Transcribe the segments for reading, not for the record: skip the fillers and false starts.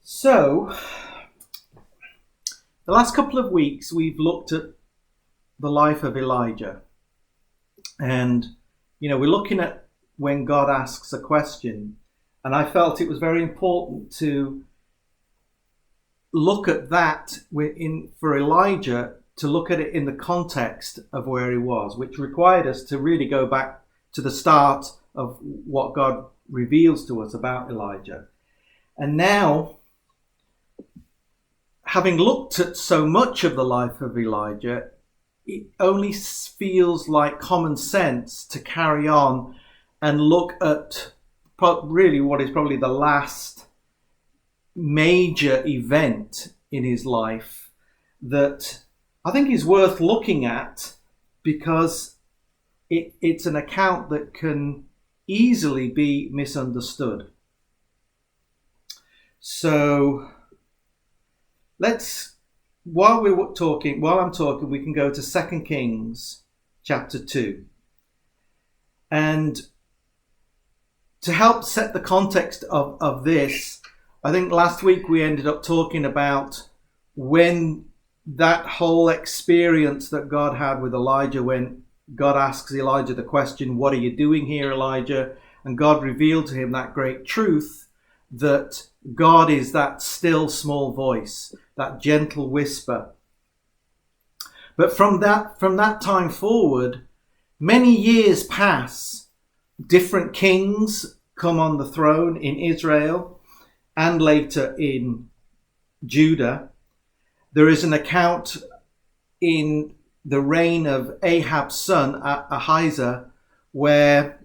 So, the last couple of weeks we've looked at the life of Elijah. And, we're looking at when God asks a question. And I felt it was very important to look at that for Elijah, to look at it in the context of where he was, which required us to really go back to the start of what God reveals to us about Elijah. And now, having looked at so much of the life of Elijah, it only feels like common sense to carry on and look at really what is probably the last major event in his life that I think is worth looking at, because it's an account that can easily be misunderstood. So while I'm talking, we can go to 2 Kings chapter 2. And to help set the context of this, I think last week we ended up talking about when that whole experience that God had with Elijah, when God asks Elijah the question, "What are you doing here, Elijah?" And God revealed to him that great truth that God is that still small voice, that gentle whisper. But from that time forward, many years pass. Different kings come on the throne in Israel and later in Judah. There is an account in the reign of Ahab's son, Ahijah, where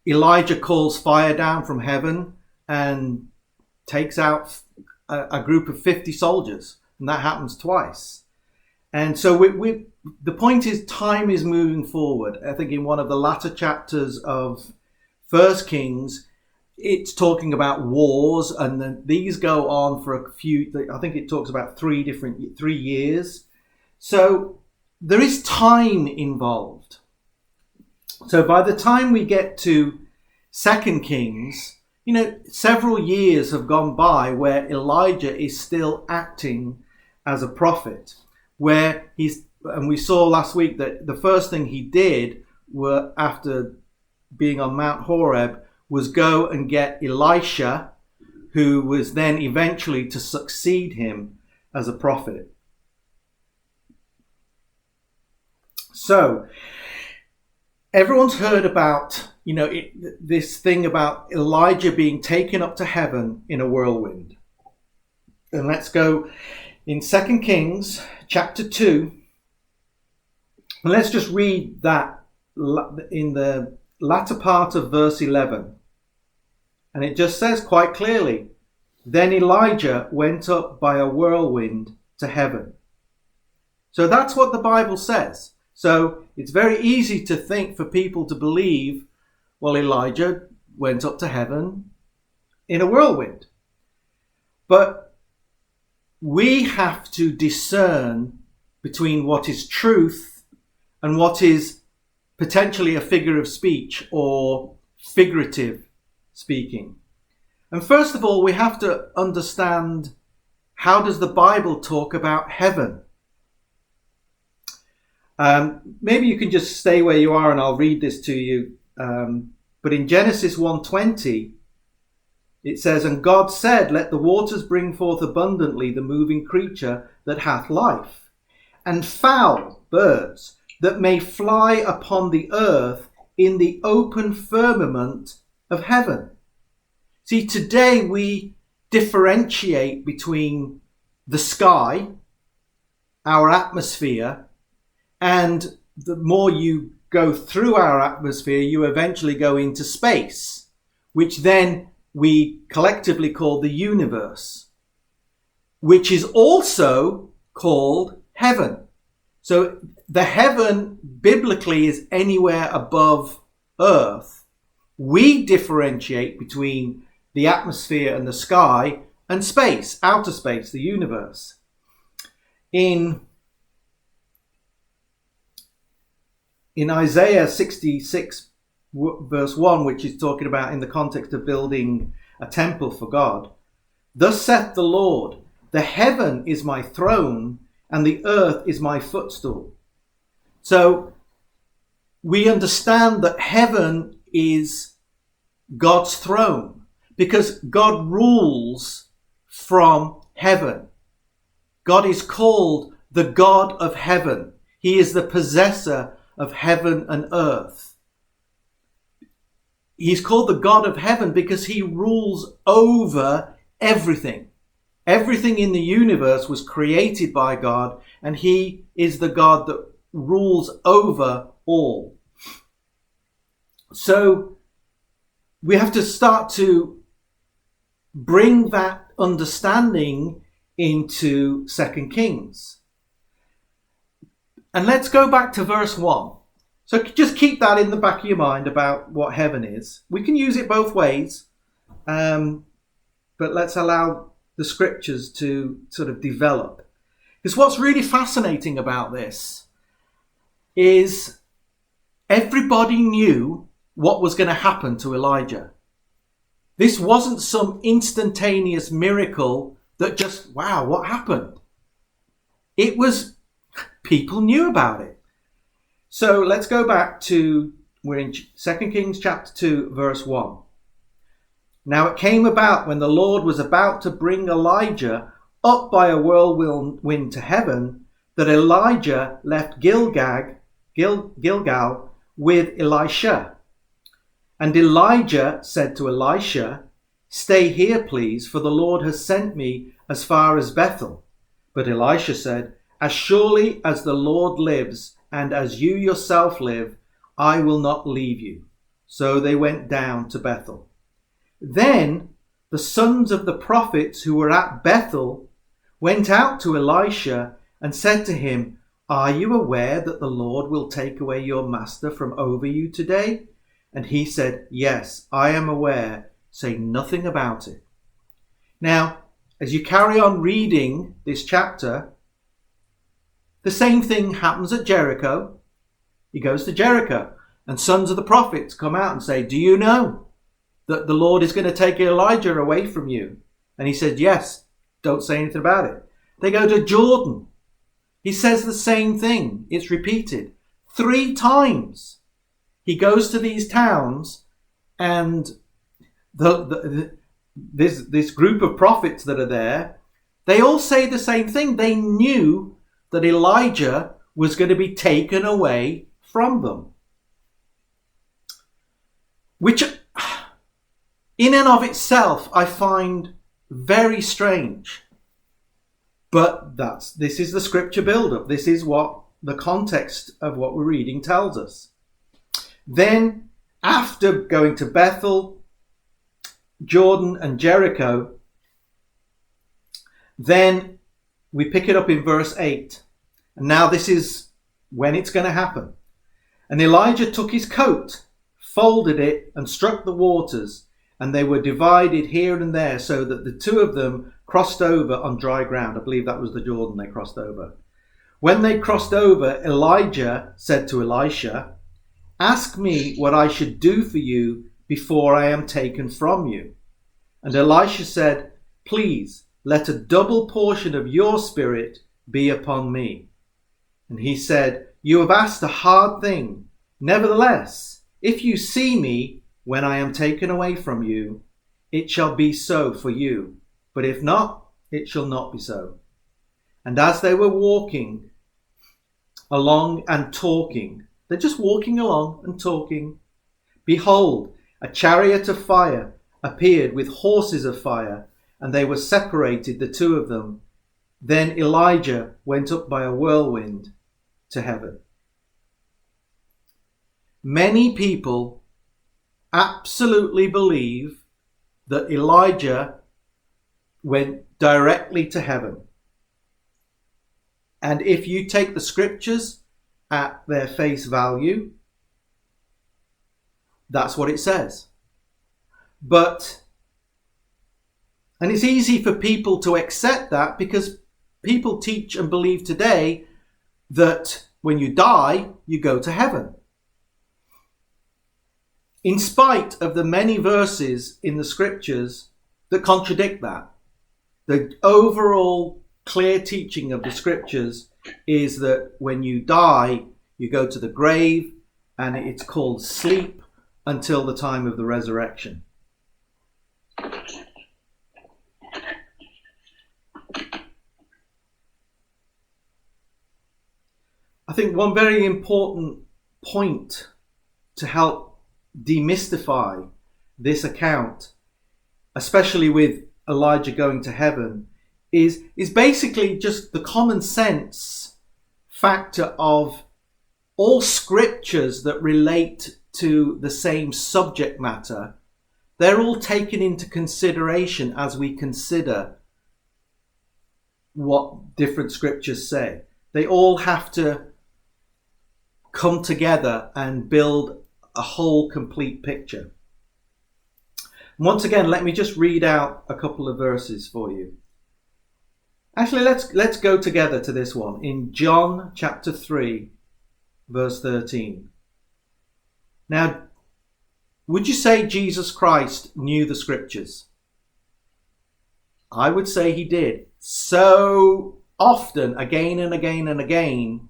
Elijah calls fire down from heaven and takes out a group of 50 soldiers. And that happens twice. And so the point is, time is moving forward. I think in one of the latter chapters of 1 Kings, it's talking about wars, and then these go on for I think it talks about 3 years. So there is time involved. So by the time we get to 2 Kings, several years have gone by where Elijah is still acting as a prophet, and we saw last week that the first thing he did after being on Mount Horeb was go and get Elisha, who was then eventually to succeed him as a prophet. So everyone's heard about, this thing about Elijah being taken up to heaven in a whirlwind. And let's go in 2 Kings chapter 2. And let's just read that in the latter part of verse 11. And it just says quite clearly, "Then Elijah went up by a whirlwind to heaven." So that's what the Bible says. So it's very easy to think for people to believe, well, Elijah went up to heaven in a whirlwind. But we have to discern between what is truth and what is potentially a figure of speech or figurative speaking. And first of all, we have to understand, how does the Bible talk about heaven? Maybe you can just stay where you are and I'll read this to you. But in Genesis 1:20, it says, "And God said, let the waters bring forth abundantly the moving creature that hath life, and fowl, birds, that may fly upon the earth in the open firmament of heaven." See, today we differentiate between the sky, our atmosphere, and the more you go through our atmosphere, you eventually go into space, which then we collectively call the universe, which is also called heaven. So the heaven biblically is anywhere above earth. We differentiate between the atmosphere and the sky and space, outer space, the universe. In Isaiah 66 verse 1, which is talking about in the context of building a temple for God, Thus saith the Lord, the heaven is my throne, and the earth is my footstool. So we understand that heaven is God's throne because God rules from heaven. God is called the God of heaven. He is the possessor of heaven and earth. He's called the God of heaven because he rules over everything. Everything in the universe was created by God, and he is the God that rules over all. So we have to start to bring that understanding into 2 Kings. And let's go back to verse 1. So just keep that in the back of your mind about what heaven is. We can use it both ways, but let's allow the scriptures to sort of develop. Because what's really fascinating about this is everybody knew what was going to happen to Elijah. This wasn't some instantaneous miracle that just, wow, what happened? It was, people knew about it. So let's go back to, we're in 2 Kings chapter 2, verse 1. Now it came about when the Lord was about to bring Elijah up by a whirlwind to heaven, that Elijah left Gilgal with Elisha. And Elijah said to Elisha, "Stay here, please, for the Lord has sent me as far as Bethel." But Elisha said, "As surely as the Lord lives, and as you yourself live, I will not leave you." So they went down to Bethel. Then the sons of the prophets who were at Bethel went out to Elisha and said to him, "Are you aware that the Lord will take away your master from over you today?" And he said, "Yes, I am aware. Say nothing about it." Now, as you carry on reading this chapter, the same thing happens at Jericho. He goes to Jericho, and sons of the prophets come out and say, "Do you know that the Lord is going to take Elijah away from you?" And he said, "Yes, don't say anything about it." They go to Jordan. He says the same thing. It's repeated 3 times. He goes to these towns, and this group of prophets that are there, they all say the same thing. They knew that Elijah was going to be taken away from them. Which, in and of itself, I find very strange. But this is the scripture build-up. This is what the context of what we're reading tells us. Then, after going to Bethel, Jordan and Jericho, then we pick it up in verse 8. And now this is when it's going to happen. "And Elijah took his coat, folded it, and struck the waters, and they were divided here and there, so that the 2 of them crossed over on dry ground." I believe that was the Jordan they crossed over. "When they crossed over, Elijah said to Elisha, 'Ask me what I should do for you before I am taken from you.' And Elisha said, 'Please, let a double portion of your spirit be upon me.' And he said, 'You have asked a hard thing. Nevertheless, if you see me when I am taken away from you, it shall be so for you. But if not, it shall not be so.' And as they were walking along and talking," they're just walking along and talking, "behold, a chariot of fire appeared with horses of fire, and they were separated, the 2 of them. Then Elijah went up by a whirlwind to heaven." Many people absolutely believe that Elijah went directly to heaven. And if you take the scriptures at their face value, that's what it says. And it's easy for people to accept that because people teach and believe today that when you die, you go to heaven. In spite of the many verses in the scriptures that contradict that. The overall clear teaching of the scriptures is that when you die, you go to the grave, and it's called sleep until the time of the resurrection. I think one very important point to help demystify this account, especially with Elijah going to heaven, is basically just the common sense factor of all scriptures that relate to the same subject matter. They're all taken into consideration as we consider what different scriptures say. They all have to come together and build a whole complete picture. Once again, let me just read out a couple of verses for you. Actually, let's go together to this one in John chapter 3, verse 13. Now, would you say Jesus Christ knew the scriptures? I would say he did. So often, again and again and again,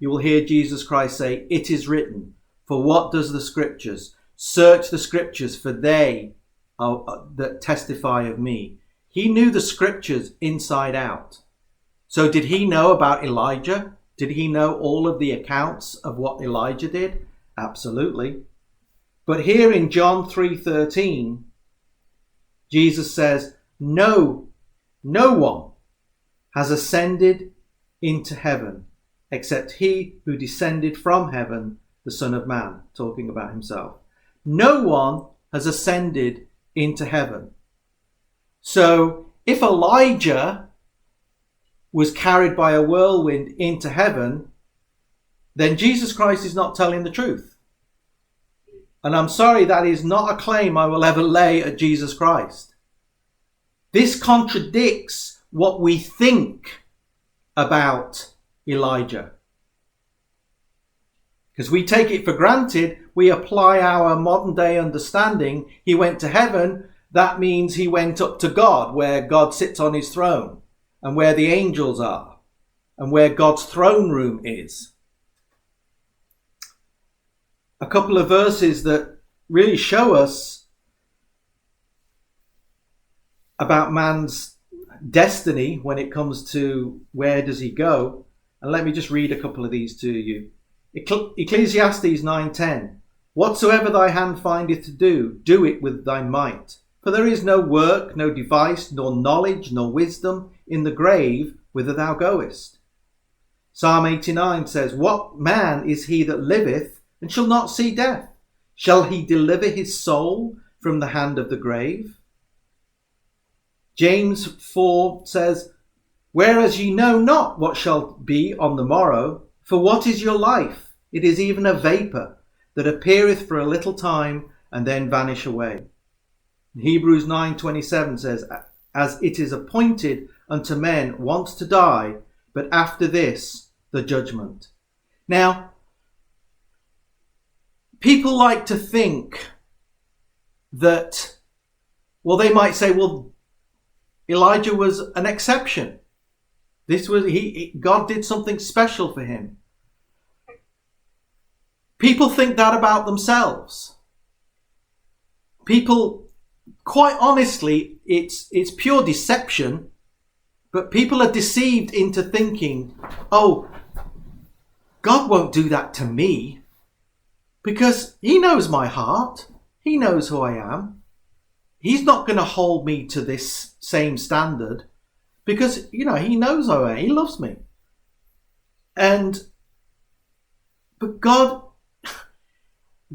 you will hear Jesus Christ say, "It is written, for what does the scriptures? Search the scriptures, for they are that testify of me." He knew the scriptures inside out. So did he know about Elijah? Did he know all of the accounts of what Elijah did? Absolutely. But here in John 3:13, Jesus says, no one has ascended into heaven except he who descended from heaven, the Son of Man, talking about himself. No one has ascended into heaven. So if Elijah was carried by a whirlwind into heaven, then Jesus Christ is not telling the truth. And I'm sorry, that is not a claim I will ever lay at Jesus Christ. This contradicts what we think about Elijah. Because we take it for granted, we apply our modern day understanding. He went to heaven, that means he went up to God, where God sits on his throne, and where the angels are, and where God's throne room is. A couple of verses that really show us about man's destiny when it comes to where does he go. And let me just read a couple of these to you. Ecclesiastes 9:10. Whatsoever thy hand findeth to do, do it with thy might. For there is no work, no device, nor knowledge, nor wisdom in the grave whither thou goest. Psalm 89 says, what man is he that liveth and shall not see death? Shall he deliver his soul from the hand of the grave? James 4 says, whereas ye know not what shall be on the morrow, for what is your life? It is even a vapour that appeareth for a little time and then vanish away. Hebrews 9:27 says, as it is appointed unto men once to die, but after this, the judgment. Now, people like to think that, well, they might say, well, Elijah was an exception. God did something special for him. People think that about themselves. People, quite honestly, it's pure deception, but people are deceived into thinking, oh, God won't do that to me because he knows my heart. He knows who I am. He's not going to hold me to this same standard because, he knows who I am. He loves me. But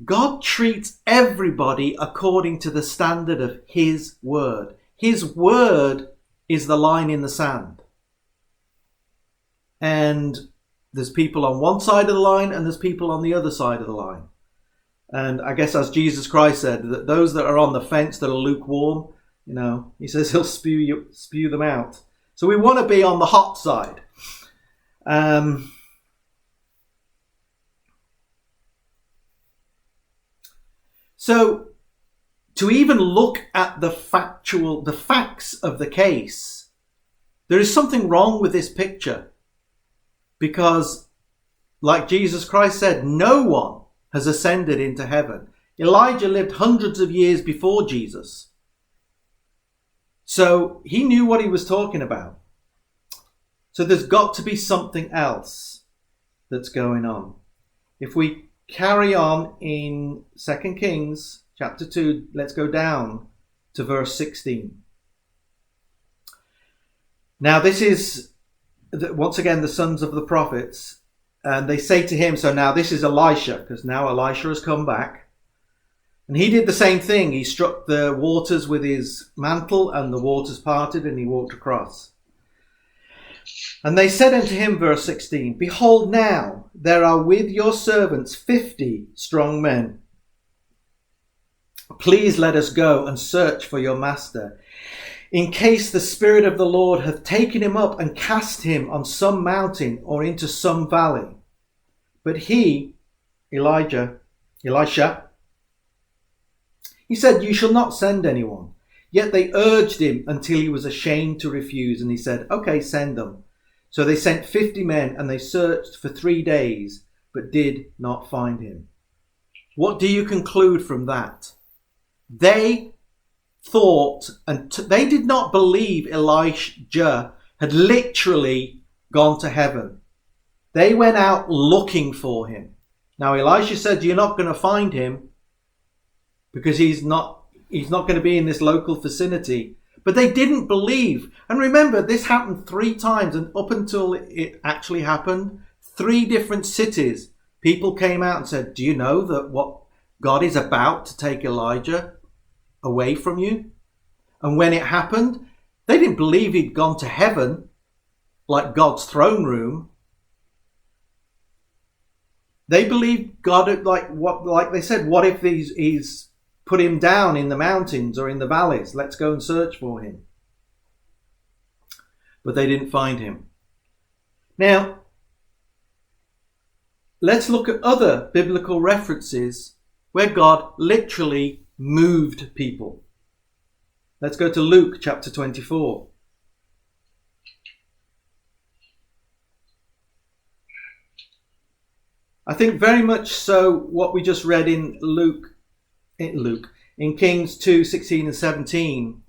God treats everybody according to the standard of his word. His word is the line in the sand. And there's people on one side of the line and there's people on the other side of the line. And I guess as Jesus Christ said, that those that are on the fence that are lukewarm, he says he'll spew them out. So we want to be on the hot side. So to even look at the facts of the case There is something wrong with this picture because, like Jesus Christ said, no one has ascended into heaven. Elijah lived hundreds of years before Jesus. So he knew what he was talking about. So there's got to be something else that's going on. If we carry on in 2 Kings chapter 2, let's go down to verse 16. Now this is, once again, the sons of the prophets. And they say to him, so now this is Elisha, because now Elisha has come back. And he did the same thing. He struck the waters with his mantle, and the waters parted, and he walked across. And they said unto him, verse 16, behold, now there are with your servants 50 strong men. Please let us go and search for your master, in case the Spirit of the Lord hath taken him up and cast him on some mountain or into some valley. But he, Elisha, he said, you shall not send anyone. Yet they urged him until he was ashamed to refuse. And he said, okay, send them. So they sent 50 men, and they searched for 3 days, but did not find him. What do you conclude from that? They thought, and they did not believe Elijah had literally gone to heaven. They went out looking for him. Now Elisha said, you're not going to find him because he's not going to be in this local vicinity. But they didn't believe. And remember, this happened 3 times, and up until it actually happened, 3 different cities, people came out and said, do you know that what God is about to take Elijah away from you? And when it happened, they didn't believe he'd gone to heaven, like God's throne room. They believed God, like they said, what if he's put him down in the mountains or in the valleys? Let's go and search for him. But they didn't find him. Now, let's look at other biblical references where God literally moved people. Let's go to Luke chapter 24. I think very much so what we just read in Kings 2, 16 and 17.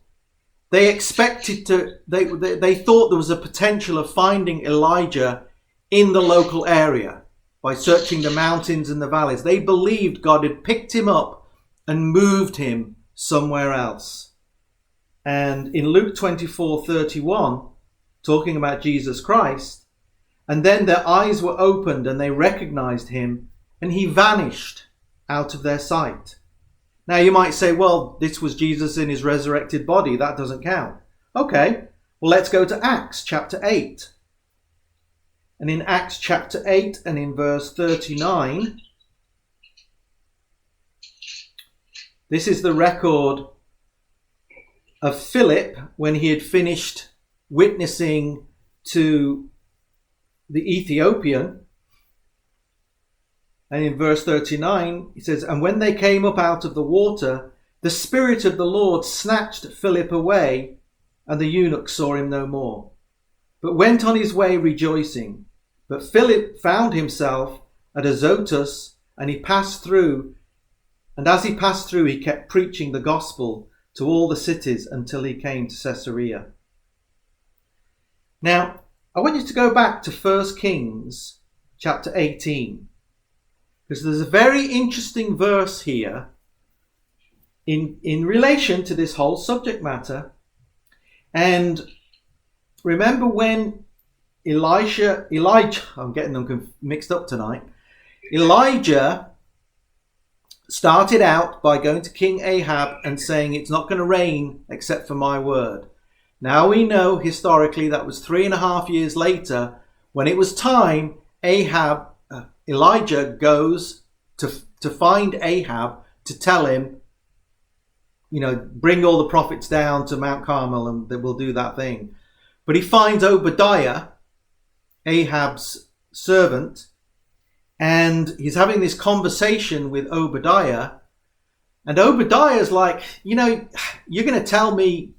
They expected they thought there was a potential of finding Elijah in the local area by searching the mountains and the valleys. They believed God had picked him up and moved him somewhere else. And in Luke 24:31, talking about Jesus Christ, and then their eyes were opened and they recognized him, and he vanished out of their sight. Now you might say, well, this was Jesus in his resurrected body. That doesn't count. Okay, well, let's go to Acts chapter 8. And in Acts chapter 8 and in verse 39, this is the record of Philip when he had finished witnessing to the Ethiopian. And in verse 39, it says, and when they came up out of the water, the Spirit of the Lord snatched Philip away, and the eunuch saw him no more, but went on his way rejoicing. But Philip found himself at Azotus, and he passed through. And as he passed through, he kept preaching the gospel to all the cities until he came to Caesarea. Now, I want you to go back to 1 Kings chapter 18. Because there's a very interesting verse here in relation to this whole subject matter. And remember when Elijah, I'm getting them mixed up tonight. Elijah started out by going to King Ahab and saying, it's not going to rain except for my word. Now we know historically that was 3.5 years later, when it was time, Elijah goes to find Ahab to tell him, bring all the prophets down to Mount Carmel and they will do that thing. But he finds Obadiah, Ahab's servant, and he's having this conversation with Obadiah. And Obadiah's like, you're going to tell me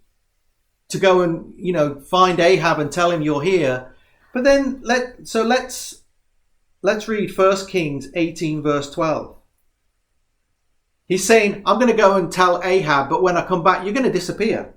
to go and, find Ahab and tell him you're here. But then let's read 1 Kings 18 verse 12. He's saying, I'm going to go and tell Ahab, but when I come back, you're going to disappear.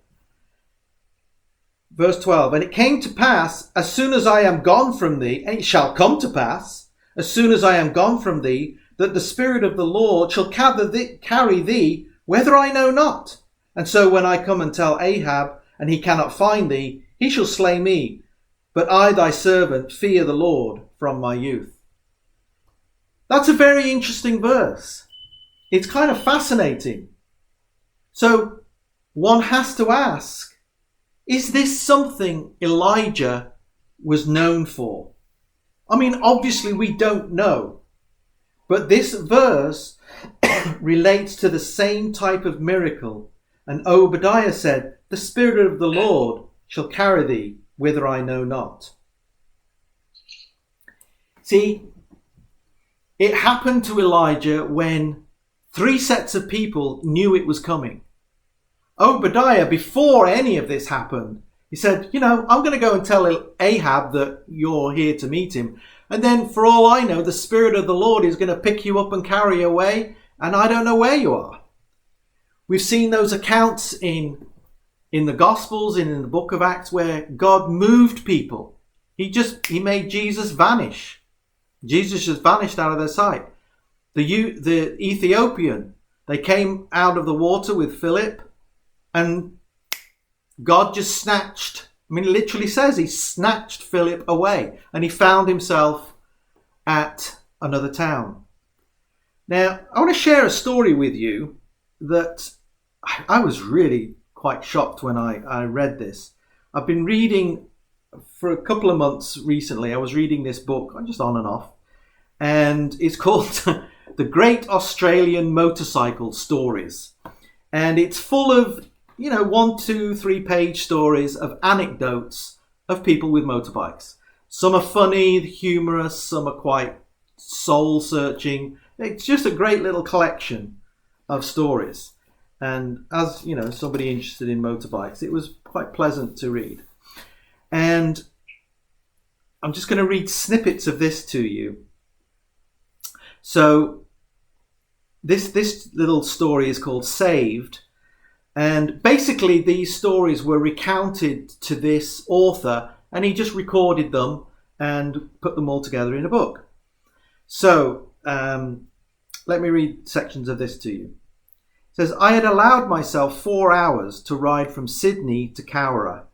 Verse 12, and it came to pass, as soon as I am gone from thee, and it shall come to pass, as soon as I am gone from thee, that the Spirit of the Lord shall carry thee, whither I know not. And so when I come and tell Ahab, and he cannot find thee, he shall slay me. But I, thy servant, fear the Lord from my youth. That's a very interesting verse. It's kind of fascinating. So one has to ask, is this something Elijah was known for? I mean, obviously we don't know. But this verse relates to the same type of miracle. And Obadiah said, the Spirit of the Lord shall carry thee whither I know not. See, it happened to Elijah when 3 sets of people knew it was coming. Obadiah, before any of this happened, he said, I'm going to go and tell Ahab that you're here to meet him. And then for all I know, the Spirit of the Lord is going to pick you up and carry you away. And I don't know where you are. We've seen those accounts in the Gospels and in the book of Acts where God moved people. He made Jesus vanish. Jesus just vanished out of their sight. The Ethiopian, they came out of the water with Philip, and God just snatched, it literally says he snatched Philip away, and he found himself at another town. Now, I want to share a story with you that I was really quite shocked when I read this. I've been reading for a couple of months recently. I was reading this book, just on and off, and it's called The Great Australian Motorcycle Stories. And it's full of, 1, 2, 3 page stories of anecdotes of people with motorbikes. Some are funny, humorous, some are quite soul searching. It's just a great little collection of stories. And as, somebody interested in motorbikes, it was quite pleasant to read. And I'm just going to read snippets of this to you. So this little story is called Saved. And basically these stories were recounted to this author, and he just recorded them and put them all together in a book. So let me read sections of this to you. It says, I had allowed myself 4 hours to ride from Sydney to Cowra,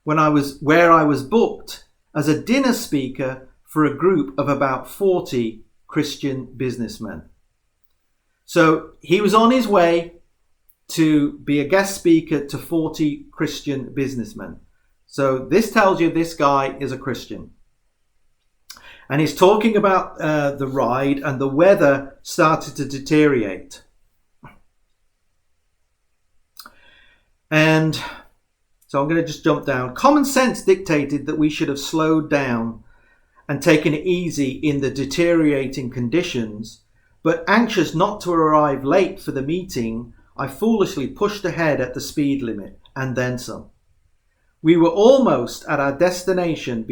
where I was booked as a dinner speaker for a group of about 40 Christian businessmen. So he was on his way to be a guest speaker to 40 Christian businessmen. So this tells you this guy is a Christian. And he's talking about the ride, and the weather started to deteriorate. And so I'm going to just jump down. Common sense dictated that we should have slowed down and taken it easy in the deteriorating conditions, but anxious not to arrive late for the meeting, I foolishly pushed ahead at the speed limit and then some. We were almost at our destination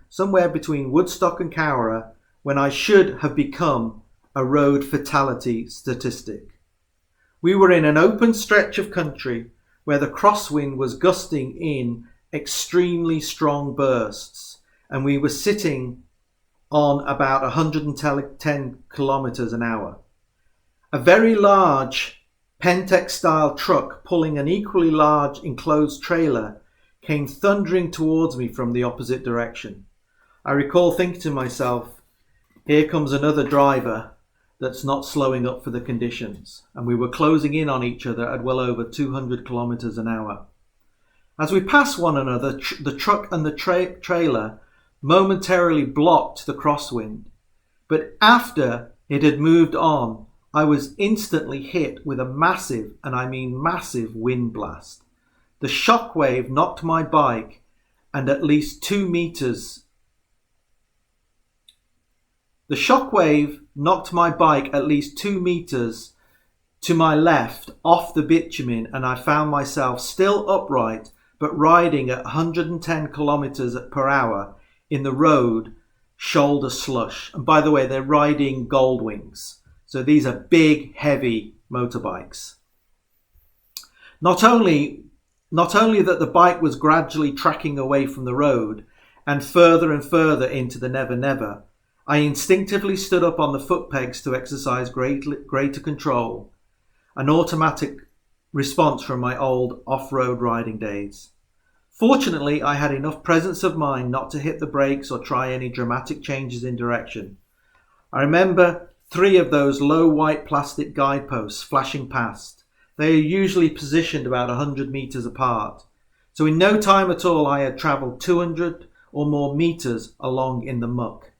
somewhere between Woodstock and Cowra when I should have become a road fatality statistic. We were in an open stretch of country where the crosswind was gusting in extremely strong bursts, and we were sitting on about 110 kilometers an hour. A very large Pentex-style truck pulling an equally large enclosed trailer came thundering towards me from the opposite direction. I recall thinking to myself, here comes another driver that's not slowing up for the conditions, and we were closing in on each other at well over 200 kilometers an hour. As we passed one another, the truck and the trailer momentarily blocked the crosswind, but after it had moved on, I was instantly hit with a massive, and I mean massive, wind blast. The shockwave knocked my bike and at least 2 meters. The shockwave knocked my bike at least 2 meters to my left off the bitumen, and I found myself still upright but riding at 110 kilometers per hour in the road shoulder slush. And by the way, they're riding Goldwings. So these are big, heavy motorbikes. Not only that the bike was gradually tracking away from the road and further into the never never, I instinctively stood up on the foot pegs to exercise greater control, an automatic response from my old off-road riding days. Fortunately, I had enough presence of mind not to hit the brakes or try any dramatic changes in direction. I remember 3 of those low white plastic guideposts flashing past. They are usually positioned about 100 meters apart. So in no time at all, I had traveled 200 or more meters along in the muck.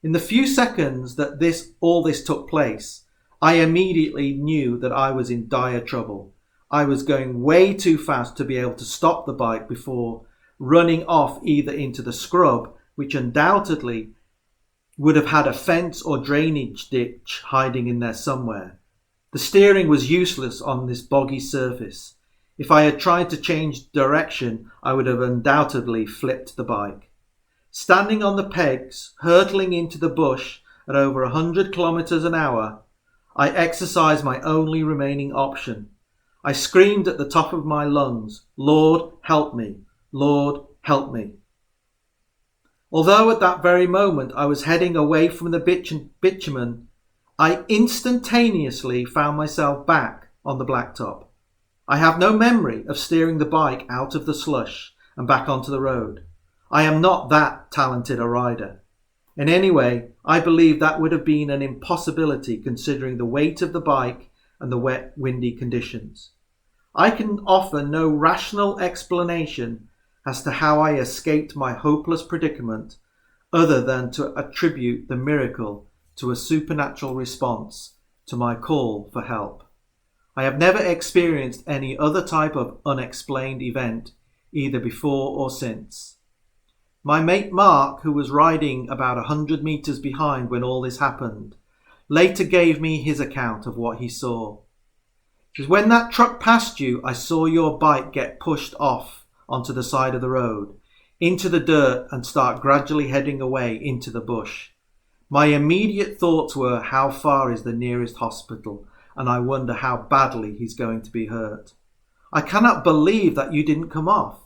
In the few seconds that all this took place, I immediately knew that I was in dire trouble. I was going way too fast to be able to stop the bike before running off either into the scrub, which undoubtedly would have had a fence or drainage ditch hiding in there somewhere. The steering was useless on this boggy surface. If I had tried to change direction, I would have undoubtedly flipped the bike. Standing on the pegs, hurtling into the bush at over 100 kilometers an hour, I exercised my only remaining option. I screamed at the top of my lungs, "Lord, help me! Lord, help me!" Although at that very moment I was heading away from the bitumen, I instantaneously found myself back on the blacktop. I have no memory of steering the bike out of the slush and back onto the road. I am not that talented a rider. And anyway, I believe that would have been an impossibility considering the weight of the bike and the wet, windy conditions. I can offer no rational explanation as to how I escaped my hopeless predicament other than to attribute the miracle to a supernatural response to my call for help. I have never experienced any other type of unexplained event, either before or since. My mate Mark, who was riding about 100 meters behind when all this happened, later gave me his account of what he saw. He says, "When that truck passed you, I saw your bike get pushed off onto the side of the road, into the dirt, and start gradually heading away into the bush. My immediate thoughts were, how far is the nearest hospital? And I wonder how badly he's going to be hurt. I cannot believe that you didn't come off.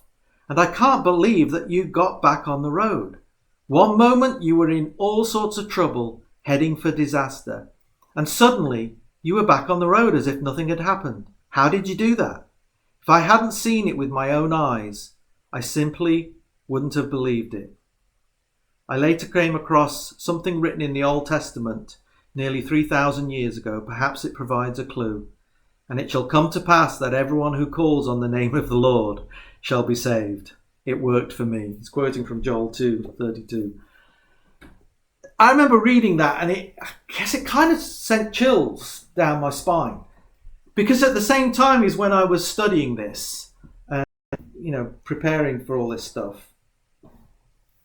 And I can't believe that you got back on the road. One moment you were in all sorts of trouble, heading for disaster. And suddenly you were back on the road as if nothing had happened. How did you do that? If I hadn't seen it with my own eyes, I simply wouldn't have believed it." I later came across something written in the Old Testament nearly 3,000 years ago. Perhaps it provides a clue. "And it shall come to pass that everyone who calls on the name of the Lord shall be saved." It worked for me. It's quoting from Joel 2:32. I remember reading that, and I guess it kind of sent chills down my spine, because at the same time is when I was studying this and preparing for all this stuff.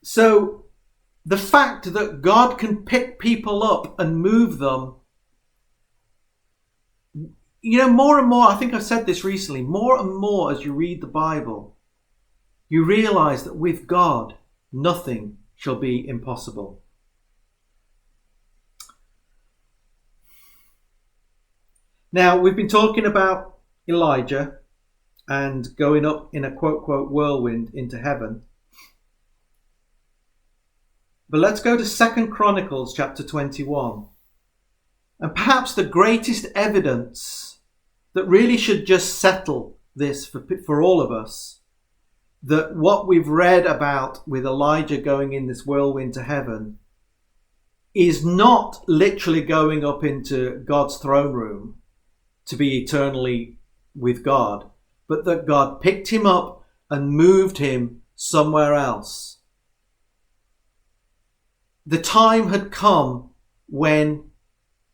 So the fact that God can pick people up and move them, more and more, I think I've said this recently, more and more as you read the Bible, you realize that with God, nothing shall be impossible. Now, we've been talking about Elijah and going up in a quote whirlwind into heaven. But let's go to 2 Chronicles chapter 21. And perhaps the greatest evidence that really should just settle this for all of us, that what we've read about with Elijah going in this whirlwind to heaven is not literally going up into God's throne room to be eternally with God, but that God picked him up and moved him somewhere else. The time had come when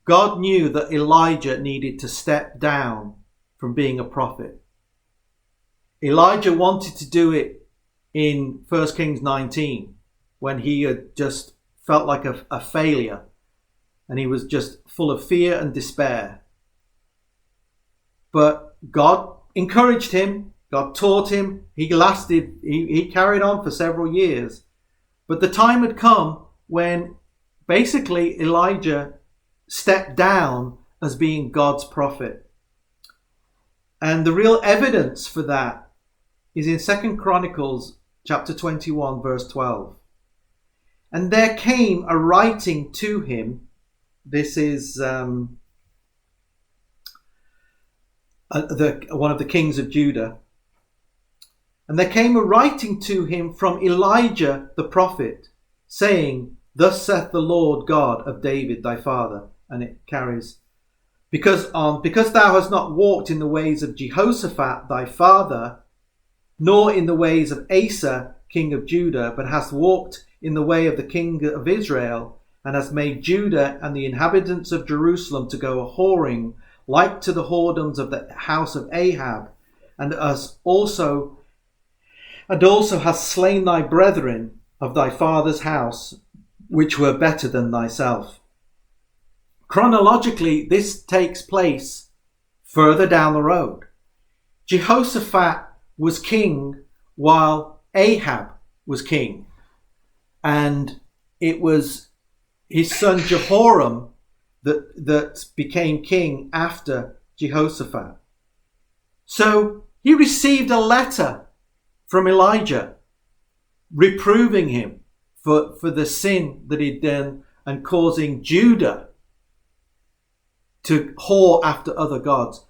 God knew that Elijah needed to step down from being a prophet. Elijah wanted to do it in 1 Kings 19, when he had just felt like a failure and he was just full of fear and despair. But God encouraged him God taught him. He carried on for several years. But the time had come when basically Elijah stepped down as being God's prophet. And the real evidence for that is in 2 Chronicles chapter 21, verse 12. And there came a writing to him. This is one of the kings of Judah. And there came a writing to him from Elijah the prophet, saying, Thus saith the Lord God of David thy father. And it carries, because thou hast not walked in the ways of Jehoshaphat thy father, nor in the ways of Asa king of Judah, but hast walked in the way of the king of Israel, and hast made Judah and the inhabitants of Jerusalem to go a whoring, like to the whoredoms of the house of Ahab, and also hast slain thy brethren of thy father's house, which were better than thyself. Chronologically, this takes place further down the road. Jehoshaphat was king while Ahab was king. And it was his son Jehoram that became king after Jehoshaphat. So he received a letter from Elijah reproving him for the sin that he'd done and causing Judah to whore after other gods.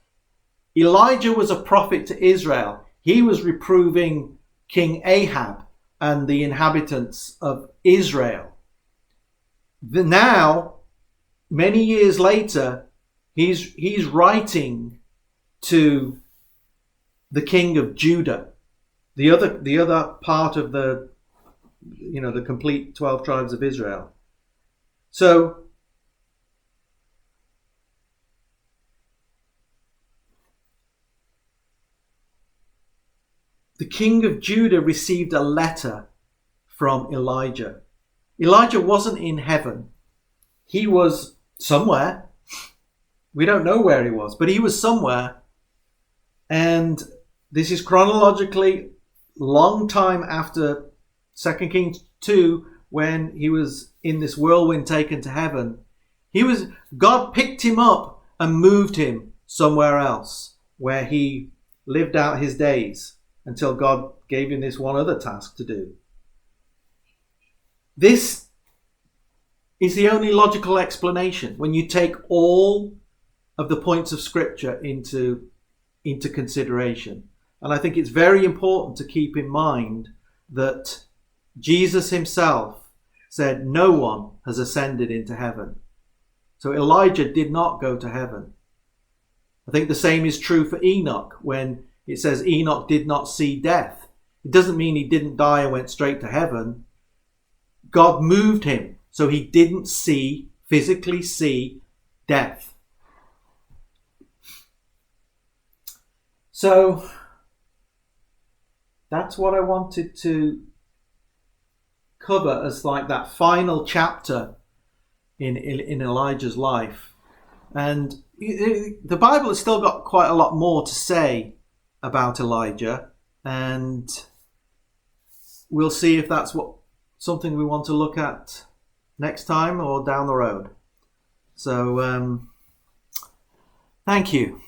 Elijah was a prophet to Israel. He was reproving King Ahab and the inhabitants of Israel. Now, many years later, he's writing to the king of Judah, the other part of the complete 12 tribes of Israel. So the king of Judah received a letter from Elijah. Elijah wasn't in heaven. He was somewhere. We don't know where he was, but he was somewhere. And this is chronologically long time after 2 Kings 2, when he was in this whirlwind taken to heaven. God picked him up and moved him somewhere else, where he lived out his days until God gave him this one other task to do. This is the only logical explanation when you take all of the points of Scripture into consideration. And I think it's very important to keep in mind that Jesus himself said no one has ascended into heaven. So Elijah did not go to heaven. I think the same is true for Enoch when it says Enoch did not see death. It doesn't mean he didn't die and went straight to heaven. God moved him so he didn't physically see death. So that's what I wanted to cover as like that final chapter in Elijah's life. And the Bible has still got quite a lot more to say about Elijah, and we'll see if that's something we want to look at next time or down the road. So thank you.